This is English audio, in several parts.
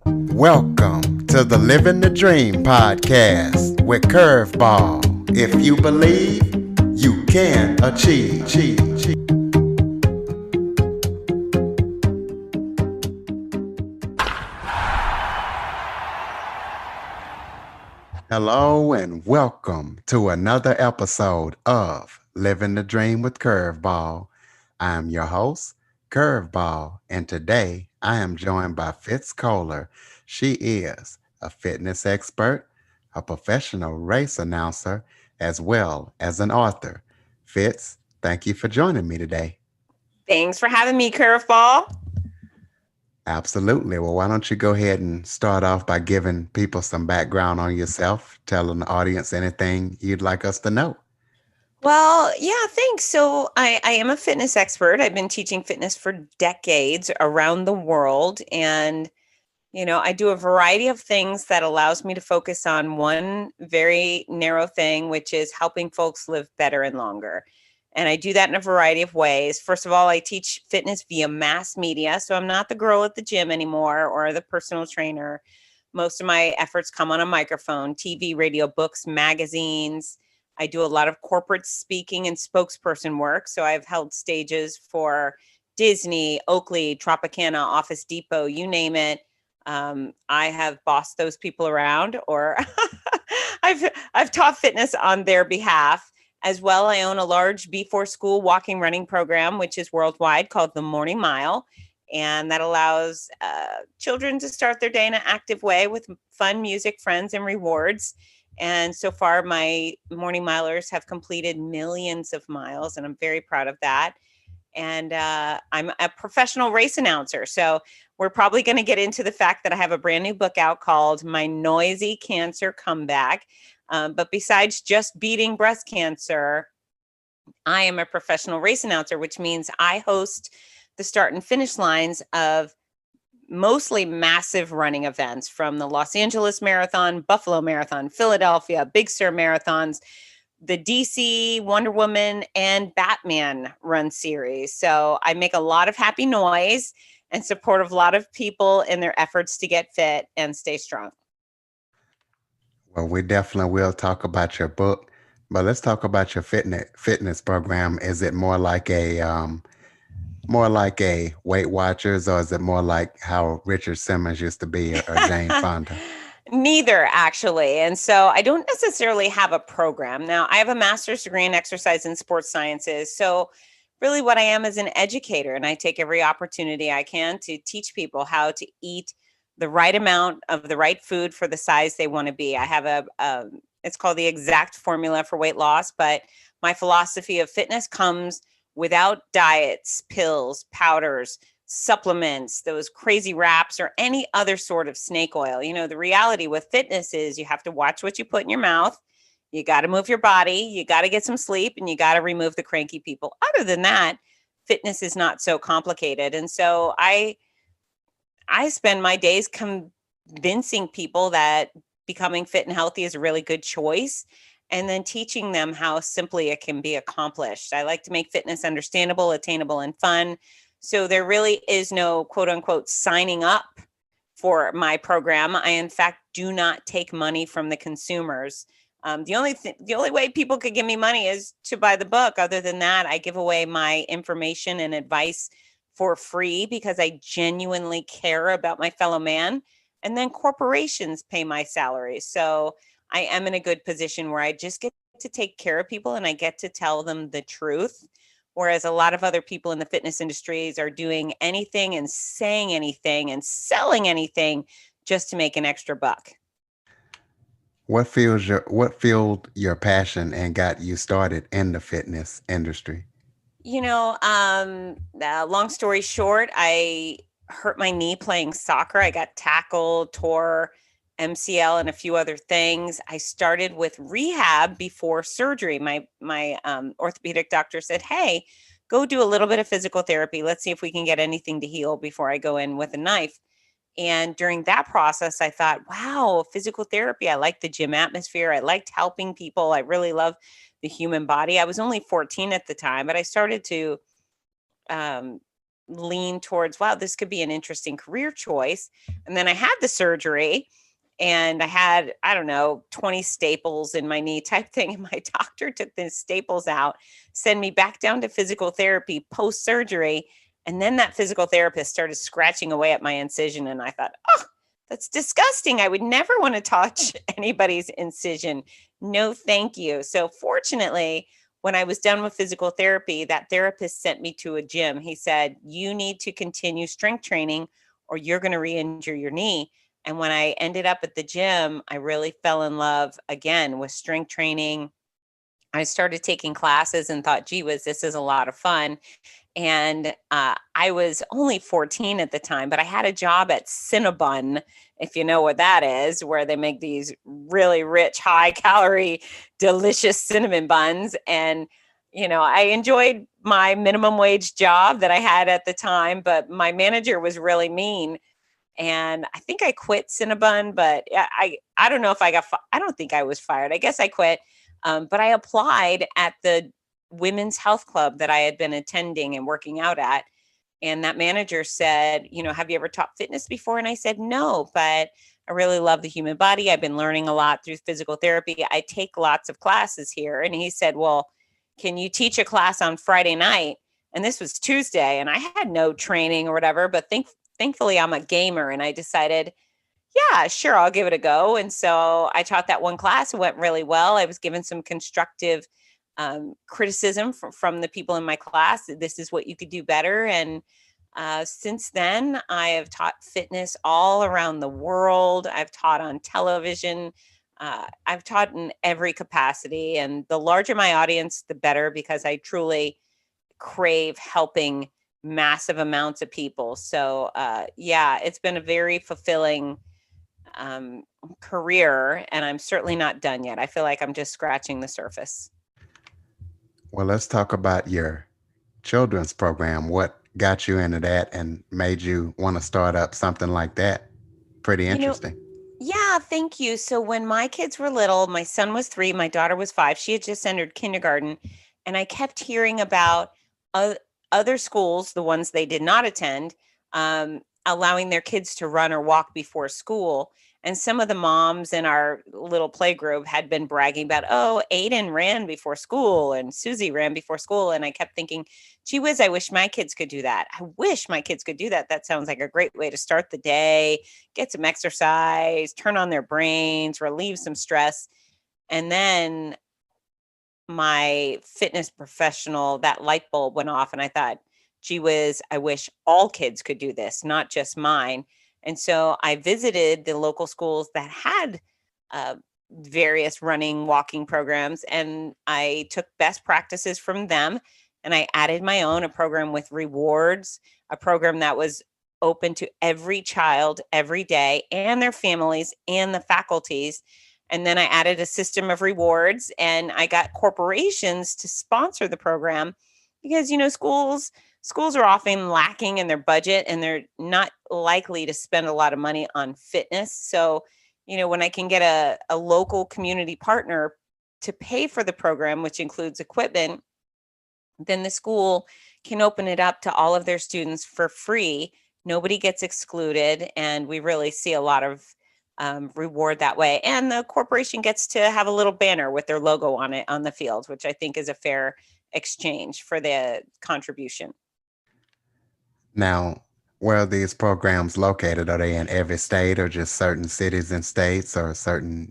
Welcome to the Living the Dream podcast with Curveball. If you believe, you can achieve. Hello and welcome to another episode of Living the Dream with Curveball. I am your host, Curveball, and today I am joined by Fitz Kohler. She is a fitness expert, a professional race announcer, as well as an author. Fitz, thank you for joining me today. Thanks for having me, Curveball. Absolutely. Well, why don't you go ahead and start off by giving people some background on yourself, telling the audience anything you'd like us to know. Well, yeah, thanks. So I am a fitness expert. I've been teaching fitness for decades around the world. And, I do a variety of things that allows me to focus on one very narrow thing, which is helping folks live better and longer. And I do that in a variety of ways. First of all, I teach fitness via mass media. So I'm not the girl at the gym anymore or the personal trainer. Most of my efforts come on a microphone, TV, radio, books, magazines. I do a lot of corporate speaking and spokesperson work. So I've held stages for Disney, Oakley, Tropicana, Office Depot, you name it. I have bossed those people around, or I've taught fitness on their behalf. As well, I own a large before school walking running program, which is worldwide, called the Morning Mile. And that allows children to start their day in an active way with fun music, friends, and rewards. And so far, my morning milers have completed millions of miles, and I'm very proud of that. And I'm a professional race announcer. So we're probably going to get into the fact that I have a brand new book out called My Noisy Cancer Comeback. But besides just beating breast cancer, I am a professional race announcer, which means I host the start and finish lines of mostly massive running events, from the Los Angeles Marathon, Buffalo Marathon, Philadelphia, Big Sur Marathons, the DC Wonder Woman and Batman run series. So I make a lot of happy noise and support a lot of people in their efforts to get fit and stay strong. Well, we definitely will talk about your book, but let's talk about your fitness program. Is it more like a Weight Watchers, or is it more like how Richard Simmons used to be, or Jane Fonda? Neither, actually. And so I don't necessarily have a program. Now, I have a master's degree in exercise and sports sciences. So, really, what I am is an educator, and I take every opportunity I can to teach people how to eat the right amount of the right food for the size they want to be. I have it's called the exact formula for weight loss, but my philosophy of fitness comes without diets, pills, powders, supplements, those crazy wraps, or any other sort of snake oil. The reality with fitness is you have to watch what you put in your mouth. You got to move your body. You got to get some sleep, and you got to remove the cranky people. Other than that, fitness is not so complicated. And so I spend my days convincing people that becoming fit and healthy is a really good choice, and then teaching them how simply it can be accomplished. I like to make fitness understandable, attainable, and fun. So there really is no quote unquote signing up for my program. I, in fact, do not take money from the consumers. The only way people could give me money is to buy the book. Other than that, I give away my information and advice for free because I genuinely care about my fellow man. And then corporations pay my salary. So I am in a good position where I just get to take care of people and I get to tell them the truth. Whereas a lot of other people in the fitness industries are doing anything and saying anything and selling anything just to make an extra buck. What fueled your passion and got you started in the fitness industry? Long story short, I hurt my knee playing soccer. I got tackled, tore MCL, and a few other things. I started with rehab before surgery. My orthopedic doctor said, "Hey, go do a little bit of physical therapy. Let's see if we can get anything to heal before I go in with a knife." And during that process, I thought, wow, physical therapy. I like the gym atmosphere. I liked helping people. I really love the human body. I was only 14 at the time, but I started to um, lean towards, wow, this could be an interesting career choice. And then I had the surgery and I had, I don't know, 20 staples in my knee type thing. And my doctor took the staples out, sent me back down to physical therapy post surgery. And then that physical therapist started scratching away at my incision. And I thought, oh, that's disgusting. I would never want to touch anybody's incision. No, thank you. So, fortunately, when I was done with physical therapy, that therapist sent me to a gym. He said, you need to continue strength training or you're going to re injure your knee. And when I ended up at the gym, I really fell in love again with strength training. I started taking classes and thought, gee whiz, this is a lot of fun. And I was only 14 at the time, but I had a job at Cinnabon, if you know what that is, where they make these really rich, high calorie, delicious cinnamon buns. And, I enjoyed my minimum wage job that I had at the time, but my manager was really mean. And I think I quit Cinnabon, but I don't know if I don't think I was fired. I guess I quit. But I applied at the women's health club that I had been attending and working out at. And that manager said, have you ever taught fitness before? And I said, no, but I really love the human body. I've been learning a lot through physical therapy. I take lots of classes here. And he said, well, can you teach a class on Friday night? And this was Tuesday, and I had no training or whatever, but thankfully I'm a gamer. And I decided, yeah, sure, I'll give it a go. And so I taught that one class. It went really well. I was given some constructive criticism from the people in my class. This is what you could do better. And since then, I have taught fitness all around the world. I've taught on television. I've taught in every capacity. And the larger my audience, the better, because I truly crave helping massive amounts of people. So, yeah, it's been a very fulfilling career, and I'm certainly not done yet. I feel like I'm just scratching the surface. Well, let's talk about your children's program. What got you into that and made you want to start up something like that? Pretty You know, interesting. yeah, thank you. So when my kids were little, my son was 3, my daughter was 5. She had just entered kindergarten, and I kept hearing about o- other schools, the ones they did not attend, allowing their kids to run or walk before school. And some of the moms in our little play group had been bragging about, oh, Aiden ran before school and Susie ran before school. And I kept thinking, gee whiz, I wish my kids could do that. I wish my kids could do that. That sounds like a great way to start the day, get some exercise, turn on their brains, relieve some stress. And then my fitness professional, that light bulb went off, and I thought, gee whiz, I wish all kids could do this, not just mine. And so I visited the local schools that had uh, various running, walking programs, and I took best practices from them. And I added my own, a program with rewards, a program that was open to every child every day and their families and the faculties. And then I added a system of rewards, and I got corporations to sponsor the program because, schools are often lacking in their budget and they're not likely to spend a lot of money on fitness. So, when I can get a local community partner to pay for the program, which includes equipment, then the school can open it up to all of their students for free. Nobody gets excluded, and we really see a lot of reward that way. And the corporation gets to have a little banner with their logo on it on the field, which I think is a fair exchange for the contribution. Now, where are these programs located? Are they in every state or just certain cities and states or certain,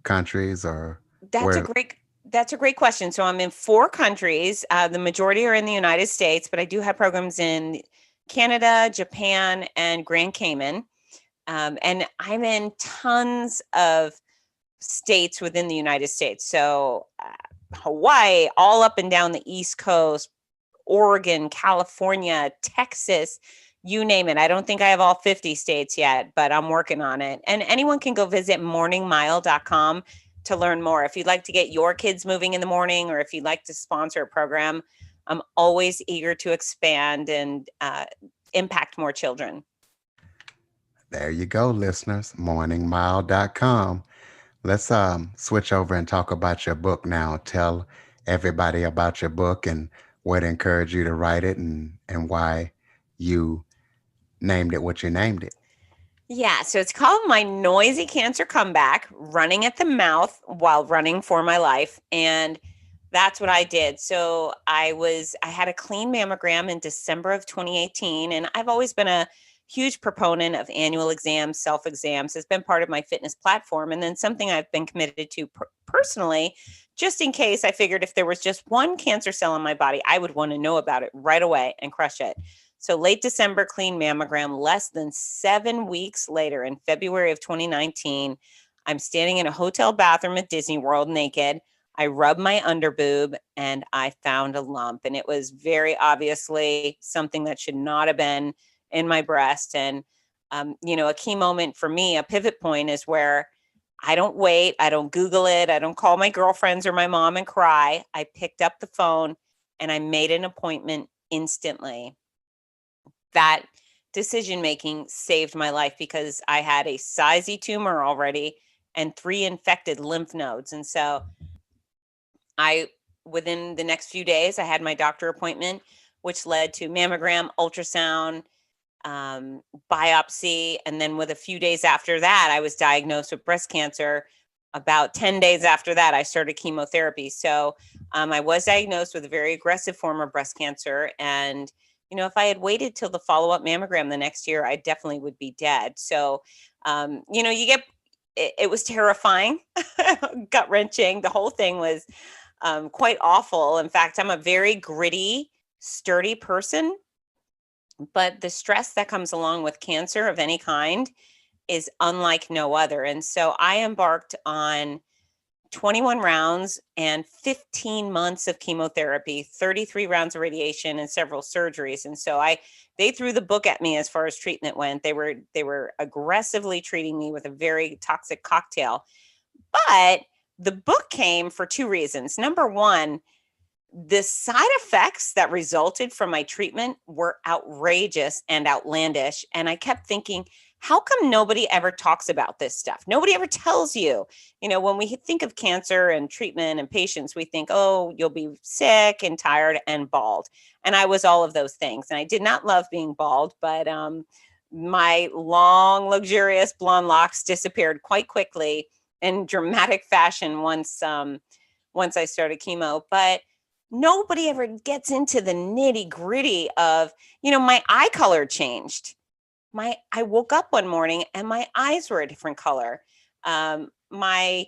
countries or That's a where? great that's a great question. So I'm in 4 countries. The majority are in the United States, but I do have programs in Canada, Japan, and Grand Cayman. And I'm in tons of states within the United States. So Hawaii, all up and down the East Coast, Oregon, California, Texas, you name it. I don't think I have all 50 states yet, but I'm working on it. And anyone can go visit morningmile.com to learn more. If you'd like to get your kids moving in the morning or if you'd like to sponsor a program, I'm always eager to expand and impact more children. There you go, listeners. Morningmile.com. Let's switch over and talk about your book now. Tell everybody about your book and what encouraged you to write it and why you named it what you named it. Yeah, so it's called My Noisy Cancer Comeback, running at the mouth while running for my life. And that's what I did. So I had a clean mammogram in December of 2018. And I've always been a huge proponent of annual exams, self exams. It's been part of my fitness platform. And then something I've been committed to personally, just in case. I figured if there was just one cancer cell in my body, I would want to know about it right away and crush it. So late December, clean mammogram. Less than 7 weeks later, in February of 2019, I'm standing in a hotel bathroom at Disney World naked. I rubbed my underboob and I found a lump. And it was very obviously something that should not have been in my breast. And, a key moment for me, a pivot point, is where I don't wait. I don't Google it. I don't call my girlfriends or my mom and cry. I picked up the phone and I made an appointment instantly. That decision making saved my life because I had a size tumor already and 3 infected lymph nodes. And so I, within the next few days, I had my doctor appointment, which led to mammogram, ultrasound, biopsy. And then with a few days after that, I was diagnosed with breast cancer. About 10 days after that, I started chemotherapy. So I was diagnosed with a very aggressive form of breast cancer. And, if I had waited till the follow up mammogram the next year, I definitely would be dead. So, it was terrifying, gut wrenching. The whole thing was quite awful. In fact, I'm a very gritty, sturdy person, but the stress that comes along with cancer of any kind is unlike no other. And so I embarked on 21 rounds and 15 months of chemotherapy, 33 rounds of radiation and several surgeries. And so they threw the book at me as far as treatment went. They were aggressively treating me with a very toxic cocktail. But the book came for two reasons. Number one, the side effects that resulted from my treatment were outrageous and outlandish. And I kept thinking, how come nobody ever talks about this stuff? Nobody ever tells you. When we think of cancer and treatment and patients, we think, oh, you'll be sick and tired and bald. And I was all of those things. And I did not love being bald, but my long, luxurious blonde locks disappeared quite quickly in dramatic fashion once I started chemo. But nobody ever gets into the nitty gritty of, my eye color changed. I woke up one morning and my eyes were a different color. My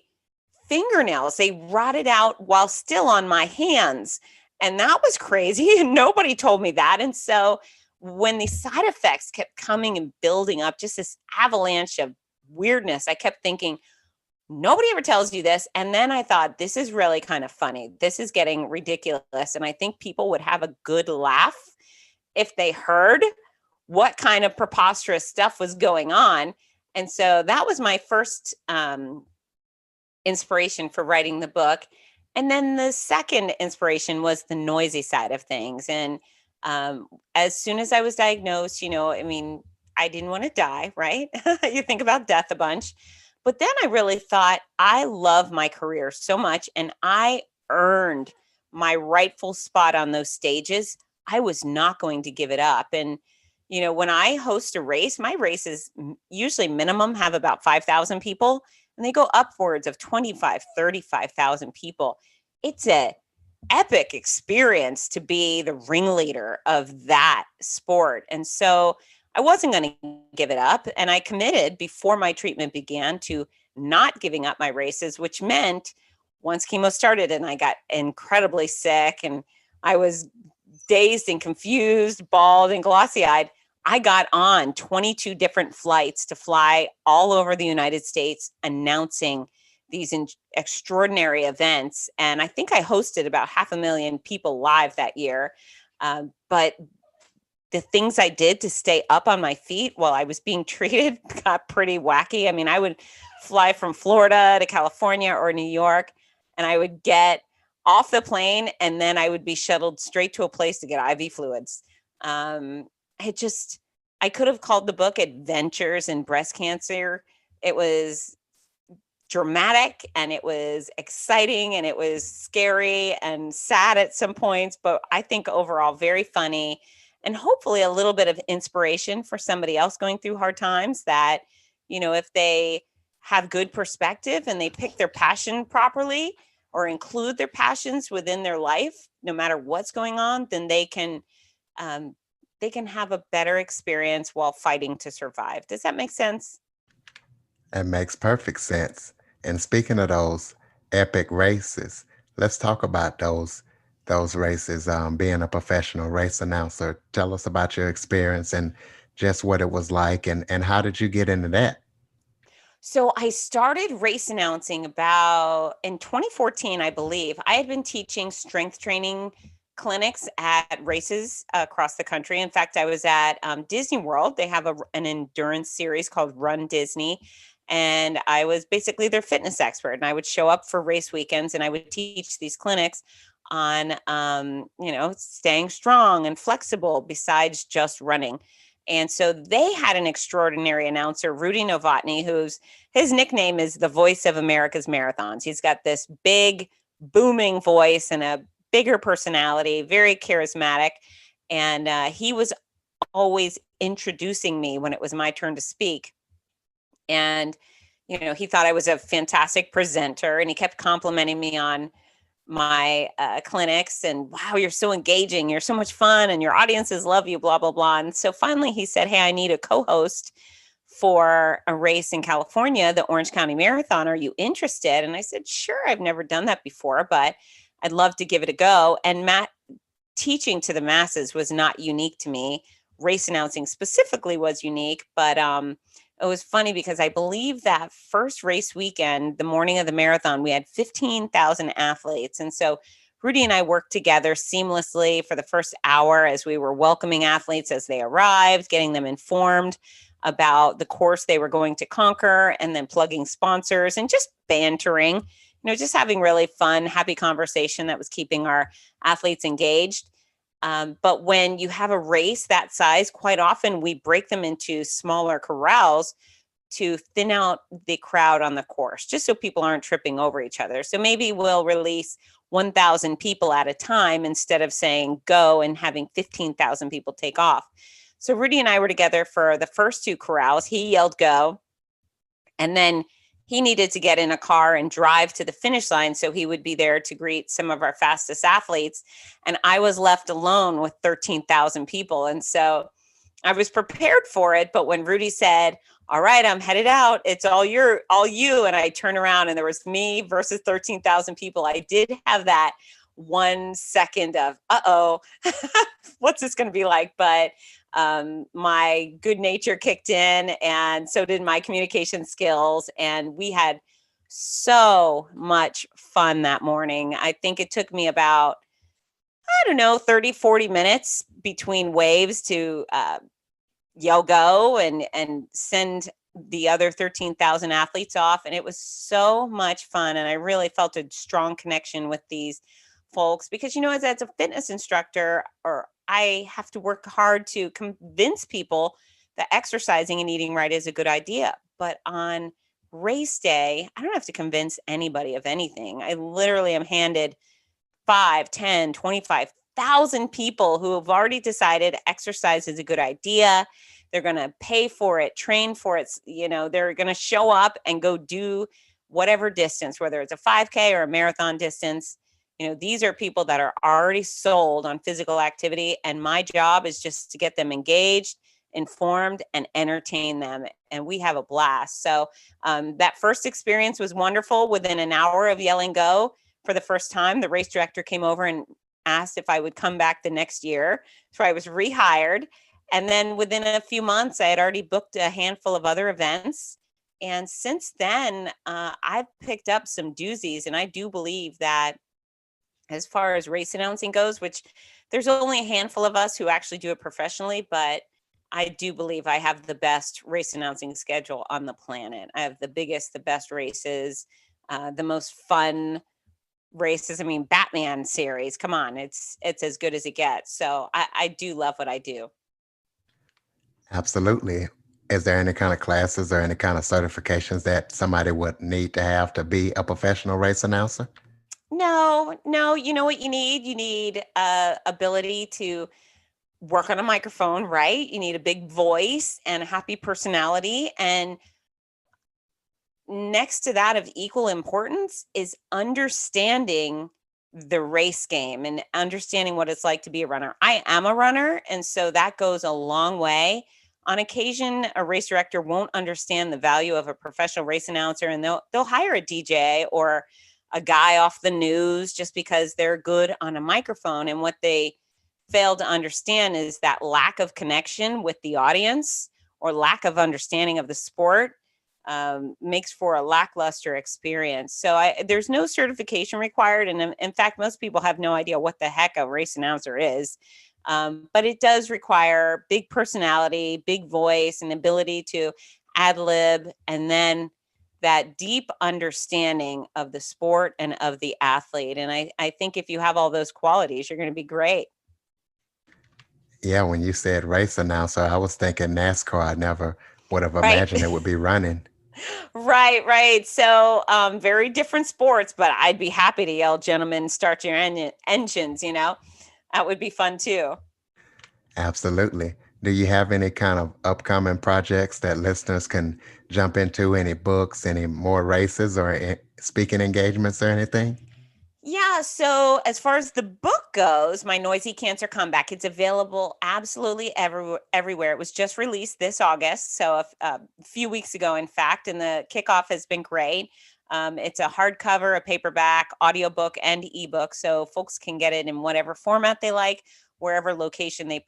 fingernails, they rotted out while still on my hands. And that was crazy. And nobody told me that. And so when the side effects kept coming and building up, just this avalanche of weirdness, I kept thinking, nobody ever tells you this. And then I thought, this is really kind of funny. This is getting ridiculous. And I think people would have a good laugh if they heard what kind of preposterous stuff was going on. And so that was my first inspiration for writing the book. And then the second inspiration was the noisy side of things. And as soon as I was diagnosed, I didn't want to die, right? You think about death a bunch. But then I really thought, I love my career so much, and I earned my rightful spot on those stages. I was not going to give it up. And, when I host a race, my races usually minimum have about 5,000 people, and they go upwards of 25, 35,000 people. It's a epic experience to be the ringleader of that sport. And so I wasn't going to give it up. And I committed before my treatment began to not giving up my races, which meant once chemo started and I got incredibly sick and I was dazed and confused, bald and glossy eyed, I got on 22 different flights to fly all over the United States announcing these extraordinary events. And I think I hosted about 500,000 people live that year. But the things I did to stay up on my feet while I was being treated got pretty wacky. I mean, I would fly from Florida to California or New York, and I would get off the plane, and then I would be shuttled straight to a place to get IV fluids. Um, I could have called the book Adventures in Breast Cancer. It was dramatic and it was exciting and it was scary and sad at some points, but I think overall very funny. and hopefully a little bit of inspiration for somebody else going through hard times that, if they have good perspective and they pick their passion properly or include their passions within their life, no matter what's going on, then um, they can have a better experience while fighting to survive. Does that make sense? It makes perfect sense. And speaking of those epic races, let's talk about those races. Being a professional race announcer, tell us about your experience and just what it was like, and how did you get into that? So I started race announcing about in 2014, I believe. I had been teaching strength training clinics at races across the country. In fact, I was at Disney World. They have an endurance series called Run Disney. And I was basically their fitness expert. And I would show up for race weekends and I would teach these clinics on, staying strong and flexible besides just running. And so they had an extraordinary announcer, Rudy Novotny, his nickname is the voice of America's marathons. He's got this big, booming voice and a bigger personality, very charismatic. And he was always introducing me when it was my turn to speak. And, he thought I was a fantastic presenter and he kept complimenting me on my clinics and wow, you're so engaging, you're so much fun, and your audiences love you, blah, blah, blah. And so finally he said, hey, I need a co host for a race in California, the Orange County Marathon. Are you interested? And I said, sure, I've never done that before, but I'd love to give it a go. And teaching to the masses was not unique to me. Race announcing specifically was unique, but it was funny because I believe that first race weekend, the morning of the marathon, we had 15,000 athletes. And so Rudy and I worked together seamlessly for the first hour as we were welcoming athletes as they arrived, getting them informed about the course they were going to conquer, and then plugging sponsors and just bantering, just having really fun, happy conversation that was keeping our athletes engaged. But when you have a race that size, quite often we break them into smaller corrals to thin out the crowd on the course, just so people aren't tripping over each other. So maybe we'll release 1,000 people at a time instead of saying go and having 15,000 people take off. So Rudy and I were together for the first two corrals. He yelled go, and then he needed to get in a car and drive to the finish line so he would be there to greet some of our fastest athletes. And I was left alone with 13,000 people. And so I was prepared for it, but when Rudy said, all right, I'm headed out, it's all you, and I turn around and there was me versus 13,000 people, I did have that 1 second of, uh-oh, what's this going to be like? But my good nature kicked in, and so did my communication skills. And we had so much fun that morning. I think it took me about, I don't know, 30, 40 minutes between waves to yell go and send the other 13,000 athletes off. And it was so much fun. And I really felt a strong connection with these folks because, as a fitness instructor, or I have to work hard to convince people that exercising and eating right is a good idea. But on race day, I don't have to convince anybody of anything. I literally am handed 5, 10, 25,000 people who have already decided exercise is a good idea. They're going to pay for it, train for it. They're going to show up and go do whatever distance, whether it's a 5K or a marathon distance. These are people that are already sold on physical activity. And my job is just to get them engaged, informed, and entertain them. And we have a blast. So that first experience was wonderful. Within an hour of yelling go for the first time, the race director came over and asked if I would come back the next year. So I was rehired. And then within a few months, I had already booked a handful of other events. And since then, I've picked up some doozies. And I do believe that as far as race announcing goes, which there's only a handful of us who actually do it professionally, but I do believe I have the best race announcing schedule on the planet. I have the biggest, the best races, the most fun races. I mean, Batman series, come on, it's as good as it gets. So I do love what I do. Absolutely. Is there any kind of classes or any kind of certifications that somebody would need to have to be a professional race announcer? No, you know what you need? You need ability to work on a microphone, right? You need a big voice and a happy personality. And next to that, of equal importance is understanding the race game and understanding what it's like to be a runner. I am a runner, and so that goes a long way. On occasion, a race director won't understand the value of a professional race announcer, and they'll hire a DJ or a guy off the news just because they're good on a microphone. And what they fail to understand is that lack of connection with the audience or lack of understanding of the sport makes for a lackluster experience. So there's no certification required. And in fact, most people have no idea what the heck a race announcer is. But it does require big personality, big voice, and ability to ad lib, and then that deep understanding of the sport and of the athlete. And I think if you have all those qualities, you're going to be great. Yeah, when you said race announcer, I was thinking NASCAR. I never would have Right. imagined it would be running. Right. So, very different sports, but I'd be happy to yell, gentlemen, start your engines, that would be fun too. Absolutely. Do you have any kind of upcoming projects that listeners can jump into? Any books, any more races, or speaking engagements or anything? Yeah, so as far as the book goes, My Noisy Cancer Comeback, it's available absolutely everywhere. It was just released this August, so a few weeks ago, in fact, and the kickoff has been great. It's a hardcover, a paperback, audiobook, and ebook, so folks can get it in whatever format they like, wherever location they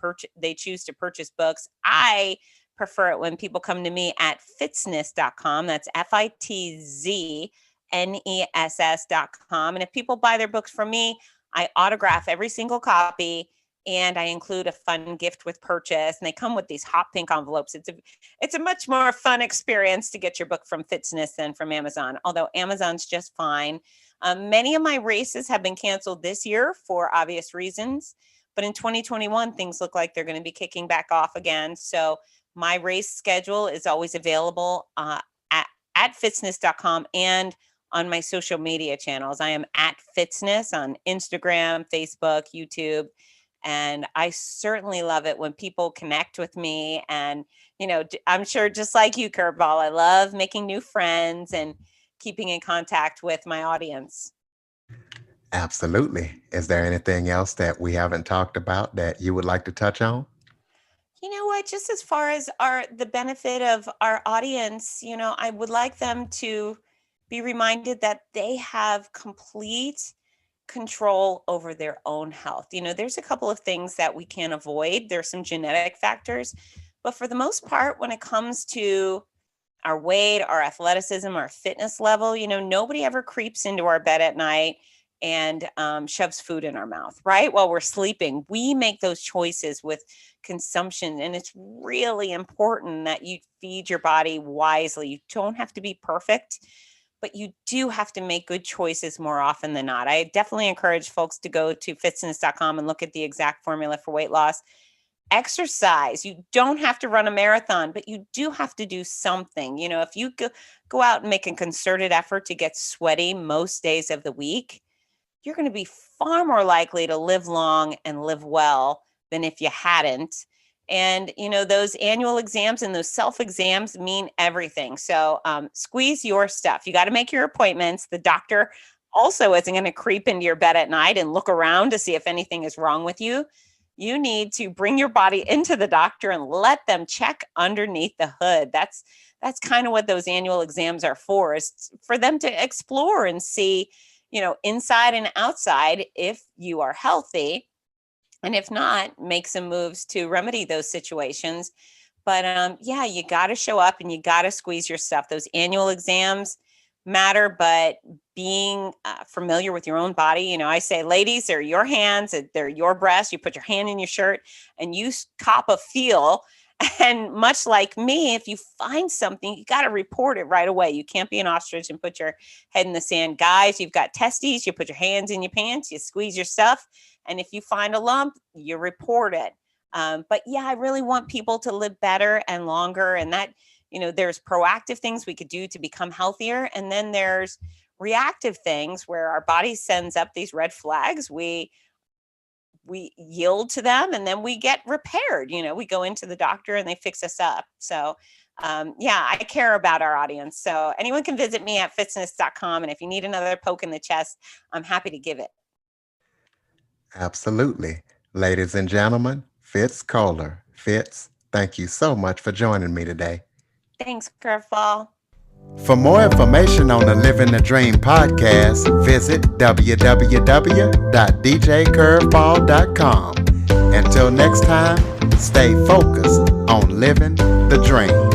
choose to purchase books. I prefer it when people come to me at fitzness.com. That's FITZNESS.com. And if people buy their books from me, I autograph every single copy and I include a fun gift with purchase. And they come with these hot pink envelopes. It's a much more fun experience to get your book from Fitzness than from Amazon, although Amazon's just fine. Many of my races have been canceled this year for obvious reasons, but in 2021, things look like they're going to be kicking back off again. So my race schedule is always available at fitzness.com and on my social media channels. I am at Fitzness on Instagram, Facebook, YouTube. And I certainly love it when people connect with me. And, I'm sure just like you, Curveball, I love making new friends and keeping in contact with my audience. Absolutely. Is there anything else that we haven't talked about that you would like to touch on? You know what? Just as far as the benefit of our audience, I would like them to be reminded that they have complete control over their own health. There's a couple of things that we can't avoid. There's some genetic factors, but for the most part, when it comes to our weight, our athleticism, our fitness level, nobody ever creeps into our bed at night and shoves food in our mouth, right? While we're sleeping. We make those choices with consumption. And it's really important that you feed your body wisely. You don't have to be perfect, but you do have to make good choices more often than not. I definitely encourage folks to go to fitzness.com and look at the exact formula for weight loss. Exercise. You don't have to run a marathon, but you do have to do something. If you go out and make a concerted effort to get sweaty most days of the week, you're going to be far more likely to live long and live well than if you hadn't. And, those annual exams and those self exams mean everything. So squeeze your stuff. You got to make your appointments. The doctor also isn't going to creep into your bed at night and look around to see if anything is wrong with you. You need to bring your body into the doctor and let them check underneath the hood. That's kind of what those annual exams are for, is for them to explore and see, inside and outside, if you are healthy. And if not, make some moves to remedy those situations. But yeah, you got to show up and you got to squeeze your stuff. Those annual exams matter, but being familiar with your own body, I say, ladies, they're your hands, they're your breasts. You put your hand in your shirt and you cop a feel. And much like me, if you find something, you got to report it right away. You can't be an ostrich and put your head in the sand. Guys, you've got testes, you put your hands in your pants, you squeeze your stuff. And if you find a lump, you report it. But yeah, I really want people to live better and longer. And that, there's proactive things we could do to become healthier. And then there's reactive things where our body sends up these red flags. We we yield to them, and then we get repaired. We go into the doctor and they fix us up. So yeah, I care about our audience. So anyone can visit me at fitness.com. And if you need another poke in the chest, I'm happy to give it. Absolutely. Ladies and gentlemen, Fitz Kohler. Fitz, thank you so much for joining me today. Thanks, Curveball. For more information on the Living the Dream podcast, visit www.djcurveball.com. Until next time, stay focused on living the dream.